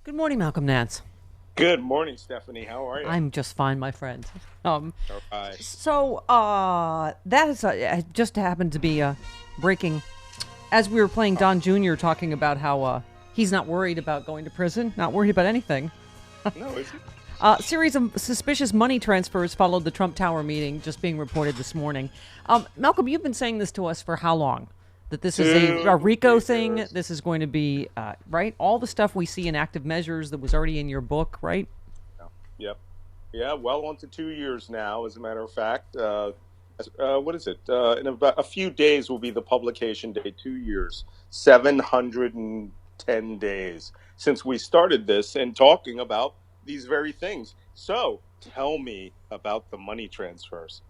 Good morning, Malcolm Nance. Good morning, Stephanie. How are you? I'm just fine, my friend. Um, All right. that is just happened to be breaking as we were playing Oh, Don Jr. talking about how he's not worried about going to prison, not worried about anything. no, is it? Series of suspicious money transfers followed the Trump Tower meeting, just being reported this morning. Malcolm, you've been saying this to us for how long? That this is a 2 RICO thing. years. This is going to be right. All the stuff we see in active measures that was already in your book, right? Yeah. Yep. Yeah, well on to 2 years now, as a matter of fact. What is it? In about a few days will be the publication date, 2 years, 710 days since we started this and talking about these very things. So tell me about the money transfers.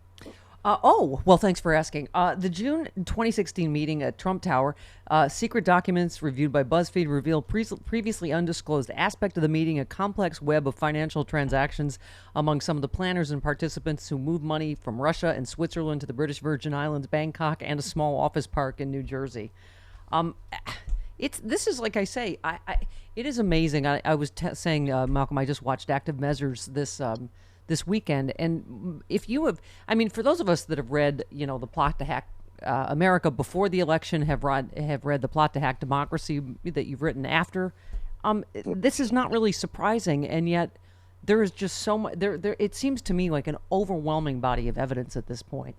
Well, thanks for asking. The June 2016 meeting at Trump Tower, secret documents reviewed by BuzzFeed revealed previously undisclosed aspect of the meeting, a complex web of financial transactions among some of the planners and participants who moved money from Russia and Switzerland to the British Virgin Islands, Bangkok, and a small office park in New Jersey. Um, it's this is like I say, it is amazing. I was saying, Malcolm, I just watched Active Measures this weekend, and if you have, I mean, for those of us that have read, the plot to hack America before the election, have read the plot to hack democracy that you've written after. This is not really surprising, and yet there is just so much. There. It seems to me like an overwhelming body of evidence at this point.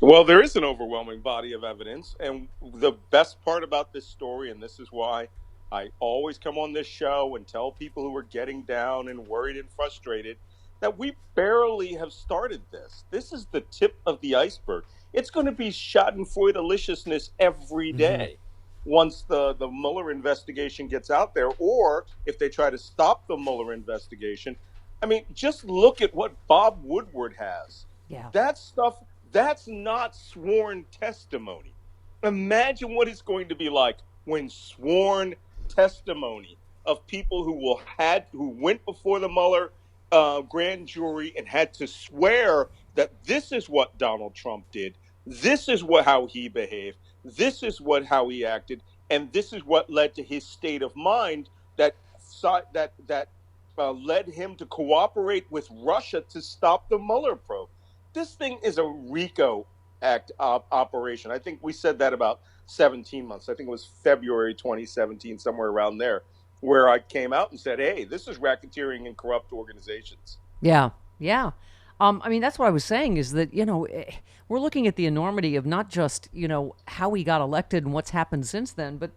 Well, there is an overwhelming body of evidence. And the best part about this story, and this is why I always come on this show and tell people who are getting down and worried and frustrated that we barely have started this. This is the tip of the iceberg. It's going to be schadenfreudeliciousness every Hmm. day once the Mueller investigation gets out there, or if they try to stop the Mueller investigation. I mean, just look at what Bob Woodward has. Yeah. That stuff, that's not sworn testimony. Imagine what it's going to be like when sworn testimony of people who went before the Mueller grand jury and had to swear that this is what Donald Trump did, this is what how he behaved, this is what how he acted, and this is what led to his state of mind that led him to cooperate with Russia to stop the Mueller probe. This thing is a RICO Act operation. I think we said that about 17 months. I think it was February 2017, somewhere around there, where I came out and said, hey, this is racketeering and corrupt organizations. Yeah, yeah. I mean, that's what I was saying is that, we're looking at the enormity of not just, how he got elected and what's happened since then, but,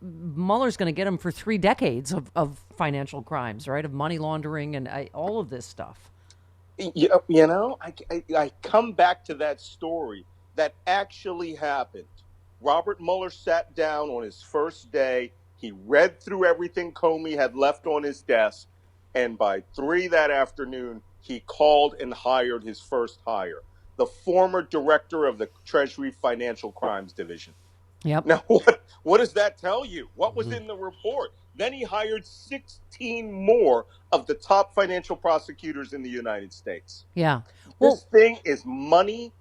Mueller's going to get him for 3 decades of financial crimes, right? Of money laundering and all of this stuff. I come back to that story that actually happened. Robert Mueller sat down on his first day. He read through everything Comey had left on his desk. And by 3 that afternoon, he called and hired his first hire, the former director of the Treasury Financial Crimes Division. Yep. Now, what does that tell you? What was Hmm. in the report? Then he hired 16 more of the top financial prosecutors in the United States. Yeah. Well, This thing is money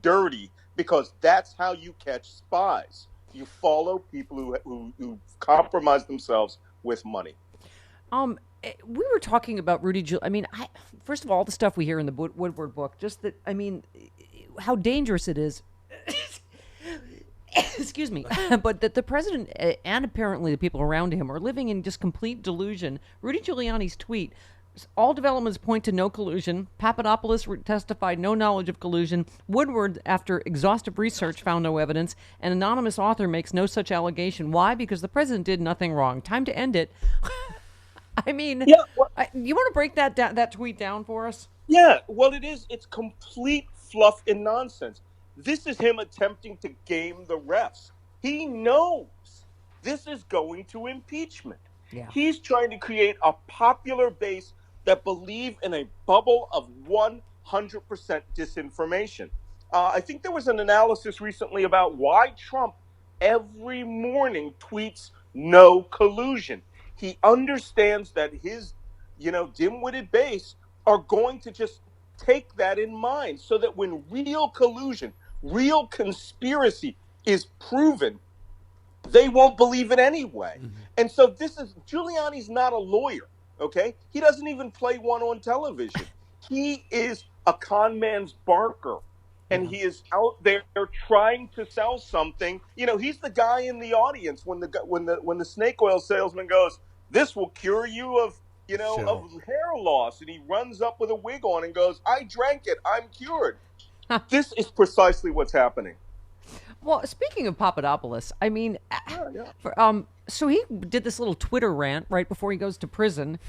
dirty because that's how you catch spies. You follow people who compromise themselves with money. we were talking about Rudy Giuliani. I mean, first of all, the stuff we hear in the Woodward book, just that, I mean, how dangerous it is. Excuse me, but that the president and apparently the people around him are living in just complete delusion. Rudy Giuliani's tweet: all developments point to no collusion. Papadopoulos testified no knowledge of collusion. Woodward, after exhaustive research, found no evidence. An anonymous author makes no such allegation. Why? Because the president did nothing wrong. Time to end it. I mean, Yeah, well, you want to break that tweet down for us? yeah, well, it is. It's complete fluff and nonsense. This is him attempting to game the refs. He knows this is going to impeachment. Yeah. He's trying to create a popular base that believe in a bubble of 100% disinformation. I think there was an analysis recently about why Trump every morning tweets no collusion. He understands that his, dim-witted base are going to just take that in mind so that when real collusion, real conspiracy is proven, they won't believe it anyway. Mhm. And so Giuliani's not a lawyer, okay? He doesn't even play one on television. He is a con man's barker. And Yeah. he is out there trying to sell something. You know, he's the guy in the audience when the snake oil salesman goes, "This will cure you of Sure. hair loss," and he runs up with a wig on and goes, "I drank it, I'm cured." This is precisely what's happening. Well, speaking of Papadopoulos, I mean, Yeah, yeah. so he did this little Twitter rant right before he goes to prison.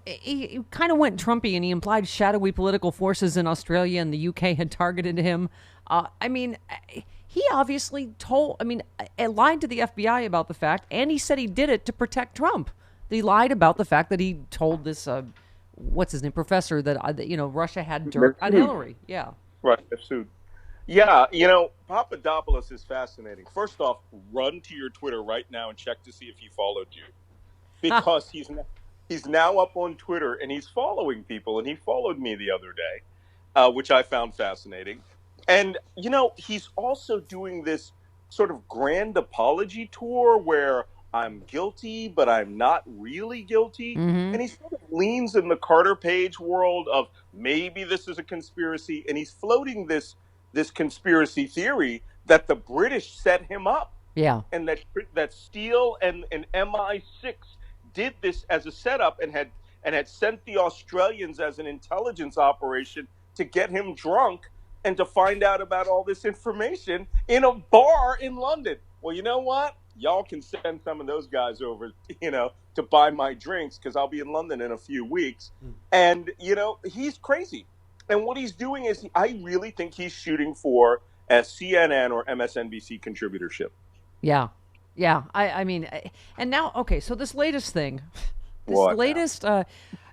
He kind of went Trumpy, and he implied shadowy political forces in Australia and the UK had targeted him. I mean, he obviously lied to the FBI about the fact, and he said he did it to protect Trump. He lied about the fact that he told this, what's his name, professor that, Russia had dirt on Hillary. Yeah. Right, Mifsud. Yeah, Papadopoulos is fascinating. First off, run to your Twitter right now and check to see if he followed you, because he's now up on Twitter and he's following people, and he followed me the other day, which I found fascinating. And he's also doing this sort of grand apology tour where I'm guilty, but I'm not really guilty. Mm-hmm. And he sort of leans in the Carter Page world of maybe this is a conspiracy, and he's floating this conspiracy theory that the British set him up, Yeah. and that Steele and MI6 did this as a setup, and had sent the Australians as an intelligence operation to get him drunk and to find out about all this information in a bar in London. Well, you know what? Y'all can send some of those guys over, to buy my drinks, because I'll be in London in a few weeks. And he's crazy. And what he's doing is, I really think he's shooting for a CNN or MSNBC contributorship. Yeah. Yeah. And now, okay, so this latest thing, this What now? latest,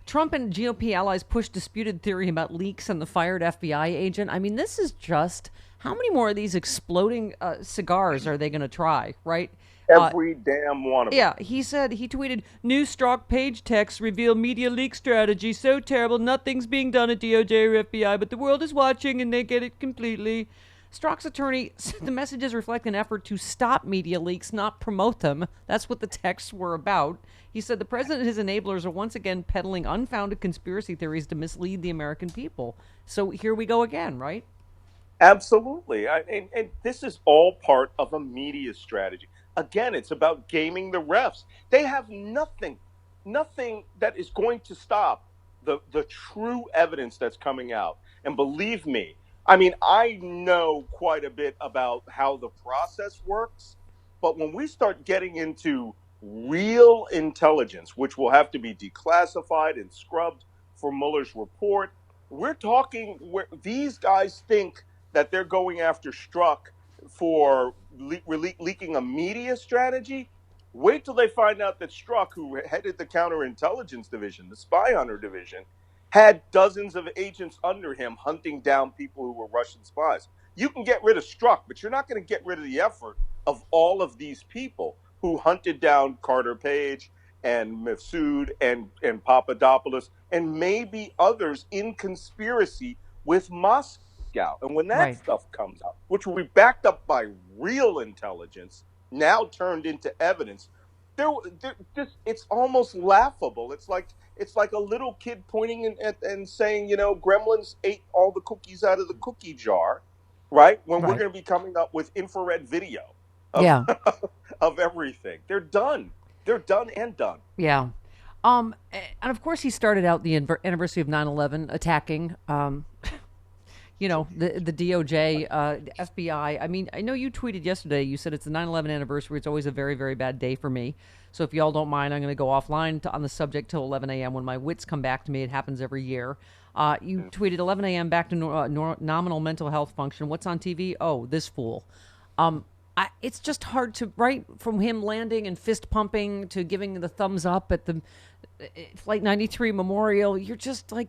Trump and GOP allies push disputed theory about leaks and the fired FBI agent. I mean, this is just, how many more of these exploding cigars are they going to try, right? Every damn one of them. Yeah, he tweeted, new Strzok page texts reveal media leak strategy. So terrible, nothing's being done at DOJ or FBI, but the world is watching and they get it completely. Strzok's attorney said the messages reflect an effort to stop media leaks, not promote them. That's what the texts were about. He said the president and his enablers are once again peddling unfounded conspiracy theories to mislead the American people. So here we go again, right? Absolutely. And this is all part of a media strategy. Again, it's about gaming the refs. They have nothing that is going to stop the true evidence that's coming out. And believe me, I mean, I know quite a bit about how the process works, but when we start getting into real intelligence, which will have to be declassified and scrubbed for Mueller's report, we're talking where these guys think that they're going after Strzok for leaking a media strategy. Wait till they find out that Strzok, who headed the counterintelligence division, the spy hunter division, had dozens of agents under him hunting down people who were Russian spies. You can get rid of Strzok, but you're not going to get rid of the effort of all of these people who hunted down Carter Page and Mifsud and Papadopoulos and maybe others in conspiracy with Moscow. And when that Right. stuff comes out, which will be backed up by real intelligence, now turned into evidence, it's almost laughable. It's like a little kid pointing and saying, Gremlins ate all the cookies out of the cookie jar, right? When we're Right. going to be coming up with infrared video of Yeah. of everything. They're done. They're done and done. Yeah. And of course, he started out the anniversary of 9/11 attacking, the DOJ, the FBI. I mean, I know you tweeted yesterday, you said it's the 9/11 anniversary. It's always a very, very bad day for me. So if y'all don't mind, I'm going to go offline on the subject till 11 a.m. when my wits come back to me. It happens every year. You tweeted 11 a.m. back to nominal mental health function. What's on TV? Oh, this fool. It's just hard to, right, from him landing and fist pumping to giving the thumbs up at the Flight 93 memorial. You're just like,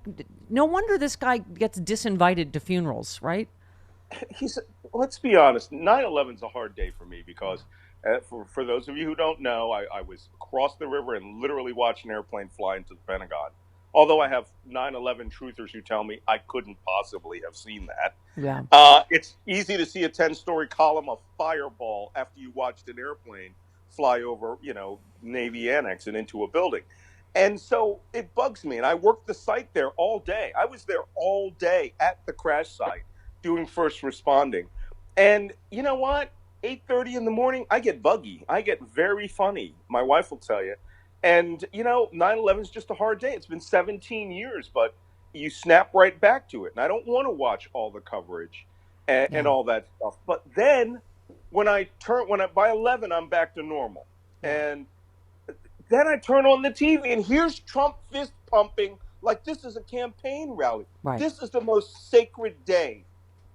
no wonder this guy gets disinvited to funerals, right? Let's be honest, 9/11 is a hard day for me because, for those of you who don't know, I was across the river and literally watched an airplane fly into the Pentagon Although I have 9/11 truthers who tell me I couldn't possibly have seen that. Yeah. It's easy to see a 10-story column of fireball after you watched an airplane fly over, Navy Annex and into a building. And so it bugs me. And I worked the site there all day. I was there all day at the crash site doing first responding. And you know what? 8:30 in the morning, I get buggy. I get very funny. My wife will tell you. And 9/11 is just a hard day. It's been 17 years, but you snap right back to it. And I don't want to watch all the coverage and Yeah. all that stuff. But then by 11, I'm back to normal. Yeah. And then I turn on the TV and here's Trump fist pumping like this is a campaign rally. Right. This is the most sacred day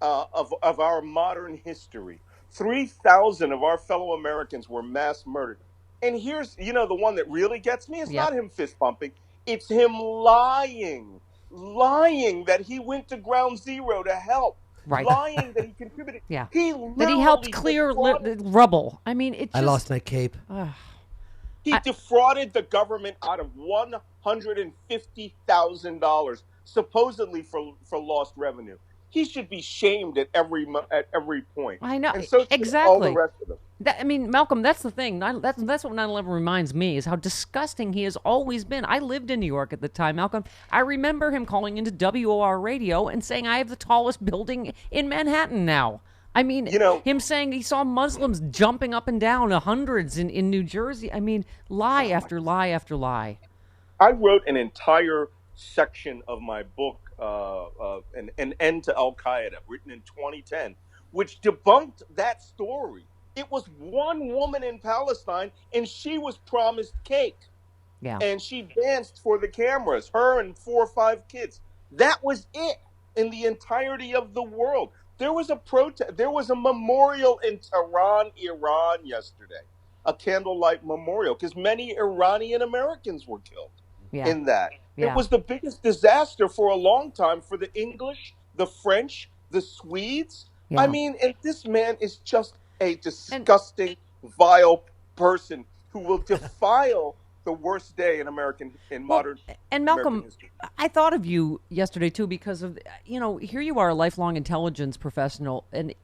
of our modern history. 3,000 of our fellow Americans were mass murdered. And here's, the one that really gets me. It's Yep. not him fist pumping. It's him lying that he went to ground zero to help, Right. lying that he contributed. Yeah. He That he helped literally clear defrauded. rubble. I mean, it I just. lost my cape. He defrauded the government out of $150,000, supposedly for lost revenue. He should be shamed at every point, I know and so should all the exactly. rest of them. I mean, Malcolm, that's the thing. That's what 9/11 reminds me is how disgusting he has always been. I lived in New York at the time, Malcolm. I remember him calling into WOR radio and saying, "I have the tallest building in Manhattan now." I mean, him saying he saw Muslims jumping up and down, hundreds in New Jersey. I mean, lie after lie after lie. I wrote an entire section of my book, an End to Al Qaeda, written in 2010, which debunked that story. It was one woman in Palestine, and she was promised cake. Yeah. And she danced for the cameras, her and 4 or 5 kids. That was it in the entirety of the world. There was a protest, there was a memorial in Tehran, Iran yesterday, a candlelight memorial, because many Iranian Americans were killed Yeah. in that. It Yeah. was the biggest disaster for a long time for the English, the French, the Swedes. I Yeah. mean, and this man is just a And disgusting, vile person who will defile the worst day in well, modern and American Malcolm, history. I thought of you yesterday too because of here you are, a lifelong intelligence professional, and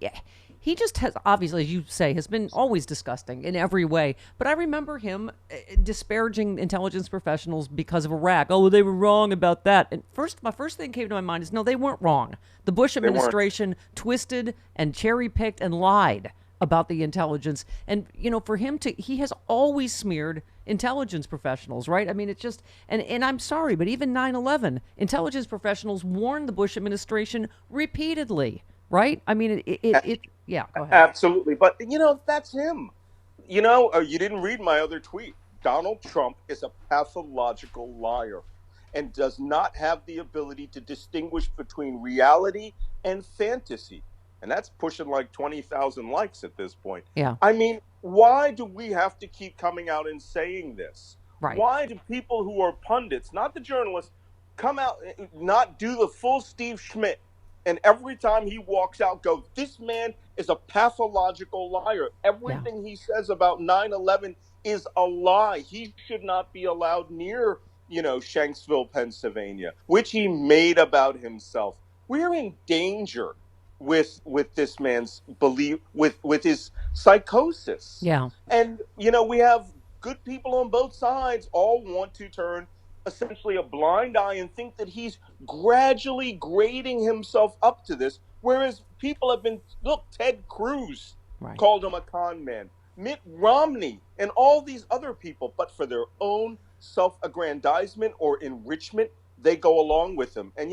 he just has obviously, as you say, has been always disgusting in every way. But I remember him disparaging intelligence professionals because of Iraq. Oh, well, they were wrong about that. And my first thing came to my mind is no, they weren't wrong. The Bush They weren't. administration twisted and cherry picked and lied about the intelligence. And, for him he has always smeared intelligence professionals, right? I mean, it's just, and I'm sorry, but even 9/11, intelligence professionals warned the Bush administration repeatedly, right? I mean, yeah, go ahead. Absolutely. But, that's him. You didn't read my other tweet. Donald Trump is a pathological liar and does not have the ability to distinguish between reality and fantasy. And that's pushing like 20,000 likes at this point. Yeah, I mean, why do we have to keep coming out and saying this? right. Why do people who are pundits, not the journalists, come out, not do the full Steve Schmidt, and every time he walks out go, this man is a pathological liar. Yeah. Everything he says about 9/11 is a lie. He should not be allowed near, Shanksville, Pennsylvania, which he made about himself. We're in danger with this man's belief, with his psychosis. Yeah. And we have good people on both sides all want to turn essentially a blind eye and think that he's gradually grading himself up to this, whereas people have been, look, Ted Cruz Right. called him a con man, Mitt Romney, and all these other people, but for their own self-aggrandizement or enrichment, they go along with him. And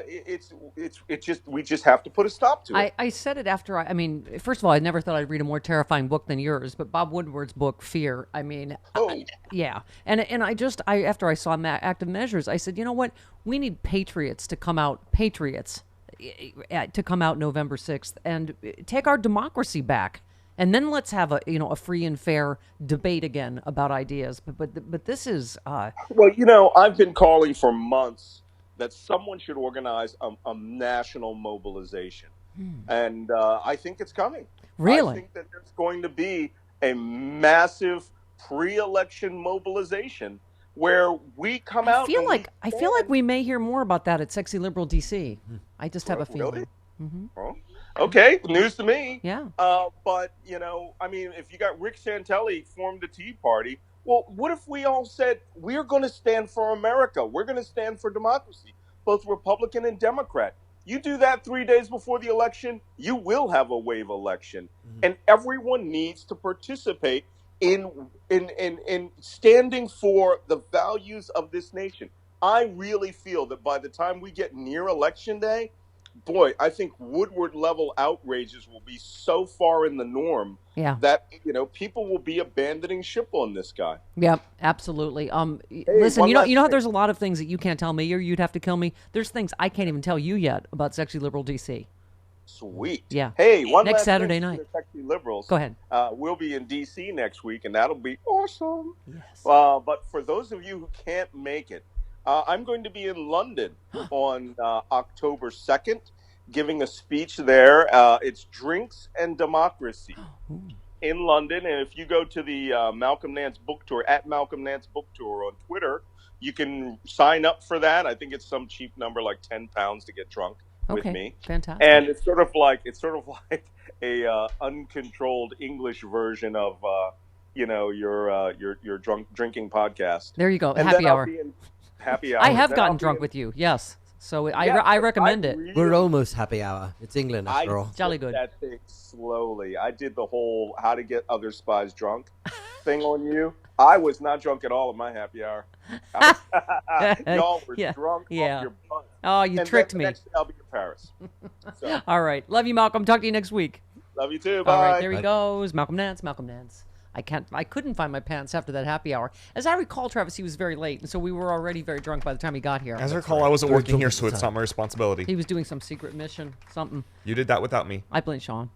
it's just, we just have to put a stop to it. I said it after I mean, first of all, I never thought I'd read a more terrifying book than yours, but Bob Woodward's book, Fear. I mean, Oh. yeah. And after I saw Active Measures, I said, you know what? We need patriots to come out, to come out November 6th and take our democracy back. And then let's have a free and fair debate again about ideas. But this is Well, I've been calling for months that someone should organize a national mobilization. And I think it's coming. I really. think that there's going to be a massive pre election mobilization where we come out. I feel like we may hear more about that at Sexy Liberal DC. I just have a feeling. Really? Oh, okay, news to me. Yeah. But I mean, if you got Rick Santelli formed the Tea Party, well, what if we all said we're going to stand for America? We're going to stand for democracy, both Republican and Democrat. You do that 3 days before the election, you will have a wave election, and everyone needs to participate in standing for the values of this nation. I really feel that by the time we get near election day, boy, I think Woodward level outrages will be so far in the norm that people will be abandoning ship on this guy. Yeah, absolutely. Listen, you know how there's a lot of things that you can't tell me, or you'd have to kill me. There's things I can't even tell you yet about Sexy Liberal DC. Sweet. Yeah. Hey, next Saturday night. Sexy Liberals. Go ahead. We'll be in DC next week, and that'll be awesome. Yes. But for those of you who can't make it, I'm going to be in London on October 2nd, giving a speech there. It's Drinks and Democracy in London. And if you go to the Malcolm Nance book tour, at Malcolm Nance book tour on Twitter, you can sign up for that. I think it's some cheap number, like £10 to get drunk with me. Fantastic. And it's sort of like a uncontrolled English version of your drunk drinking podcast. There you go. And happy hour. Happy hour. I have gotten drunk with you. Yes. So I recommend it. We're almost happy hour. It's England after all. Jolly good. That thing slowly. I did the whole how to get other spies drunk thing on you. I was not drunk at all at my happy hour. Y'all were drunk off your butt. Oh, you tricked me. Next day I'll be in Paris. So. All right. Love you, Malcolm. Talk to you next week. Love you too. Bye. All right. There he goes. Malcolm Nance. I couldn't find my pants after that happy hour. As I recall, Travis, he was very late, and so we were already very drunk by the time he got here. As I recall, I wasn't working here, so it's not my responsibility. He was doing some secret mission, something. You did that without me. I blame Sean.